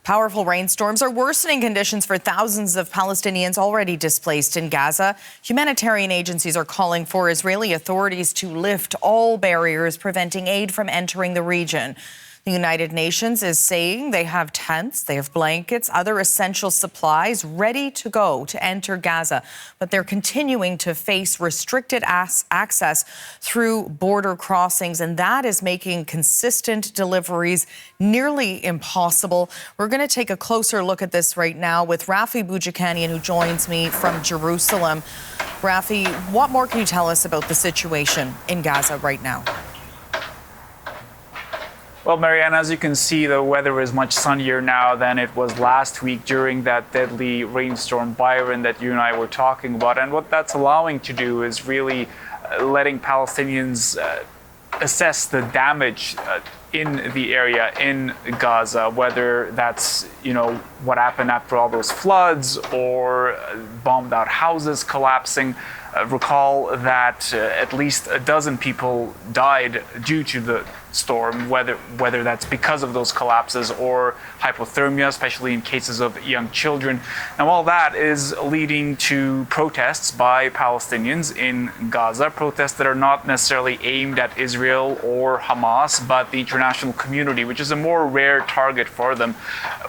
Powerful rainstorms are worsening conditions for thousands of Palestinians already displaced in Gaza. Humanitarian agencies are calling for Israeli authorities to lift all barriers preventing aid from entering the region. The United Nations is saying they have tents, they have blankets, other essential supplies ready to go to enter Gaza, but they're continuing to face restricted access through border crossings, and that is making consistent deliveries nearly impossible. We're going to take a closer look at this right now with Rafi Boudjikanian, who joins me from Jerusalem. Rafi, what more can you tell us about the situation in Gaza right now? Well, Marianne, as you can see, the weather is much sunnier now than it was last week during that deadly rainstorm Byron that you and I were talking about. And what that's allowing to do is really letting Palestinians assess the damage in the area in Gaza, whether that's, what happened after all those floods or bombed out houses collapsing. Recall that at least a dozen people died due to the storm, whether that's because of those collapses or hypothermia, especially in cases of young children. Now, all that is leading to protests by Palestinians in Gaza, protests that are not necessarily aimed at Israel or Hamas, but the international community, which is a more rare target for them.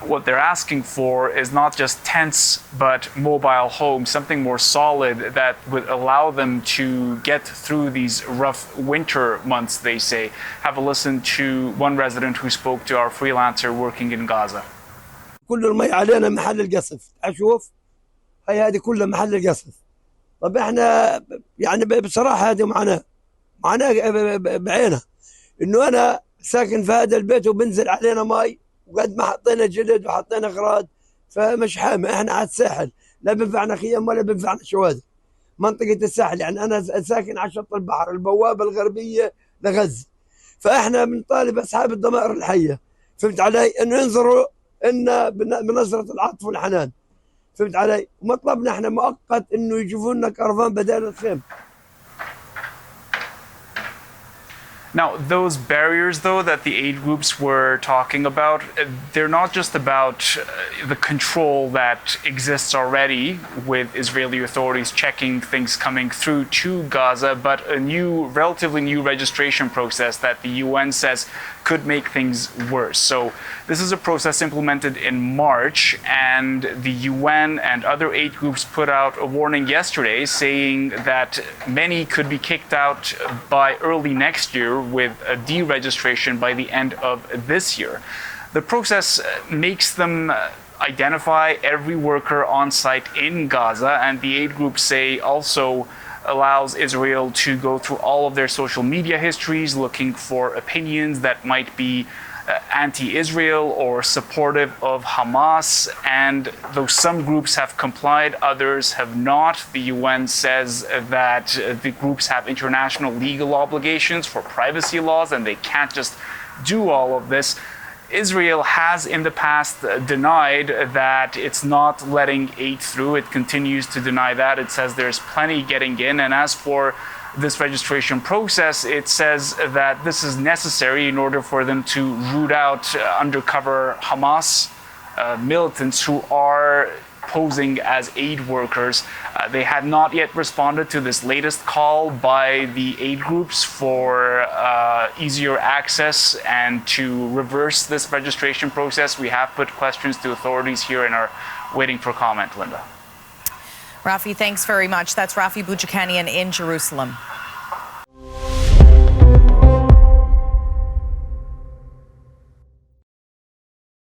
What they're asking for is not just tents, but mobile homes, something more solid that would allow them to get through these rough winter months, they say. Have a listen to one resident who spoke to our freelancer working in Gaza. كل المي علينا محل القصف، أشوف هذه كلها محل القصف. طب احنا يعني بصراحة هذه معنا بعينها إنه أنا ساكن في هذا البيت وبنزل علينا مي وقد ما حطينا جلد وحطينا أغراض فمش حامي. احنا على الساحل لا بنفعنا خيام ولا بنفعنا شواذ. منطقة الساحل يعني أنا ساكن على شط البحر البوابة الغربية لغزة. فاحنا بنطالب اصحاب الضمائر الحيه، فهمت علي، انه ينظروا إن بنظره العطف والحنان، فهمت علي، ومطلبنا احنا مؤقت انه يجيبوا لنا كرفان بدال الخيم. Now, those barriers, though, that the aid groups were talking about, they're not just about the control that exists already with Israeli authorities checking things coming through to Gaza, but a relatively new registration process that the UN says could make things worse. So this is a process implemented in March, and the UN and other aid groups put out a warning yesterday saying that many could be kicked out by early next year with a deregistration by the end of this year. The process makes them identify every worker on site in Gaza, and the aid groups say also allows Israel to go through all of their social media histories, looking for opinions that might be anti-Israel or supportive of Hamas. And though some groups have complied, others have not. The UN says that the groups have international legal obligations for privacy laws and they can't just do all of this. Israel has in the past denied that it's not letting aid through. It continues to deny that. It says there's plenty getting in. And as for this registration process, it says that this is necessary in order for them to root out undercover Hamas militants who are posing as aid workers. They had not yet responded to this latest call by the aid groups for easier access and to reverse this registration process. We have put questions to authorities here and are waiting for comment, Linda. Rafi, thanks very much. That's Rafi Boudjikanian in Jerusalem.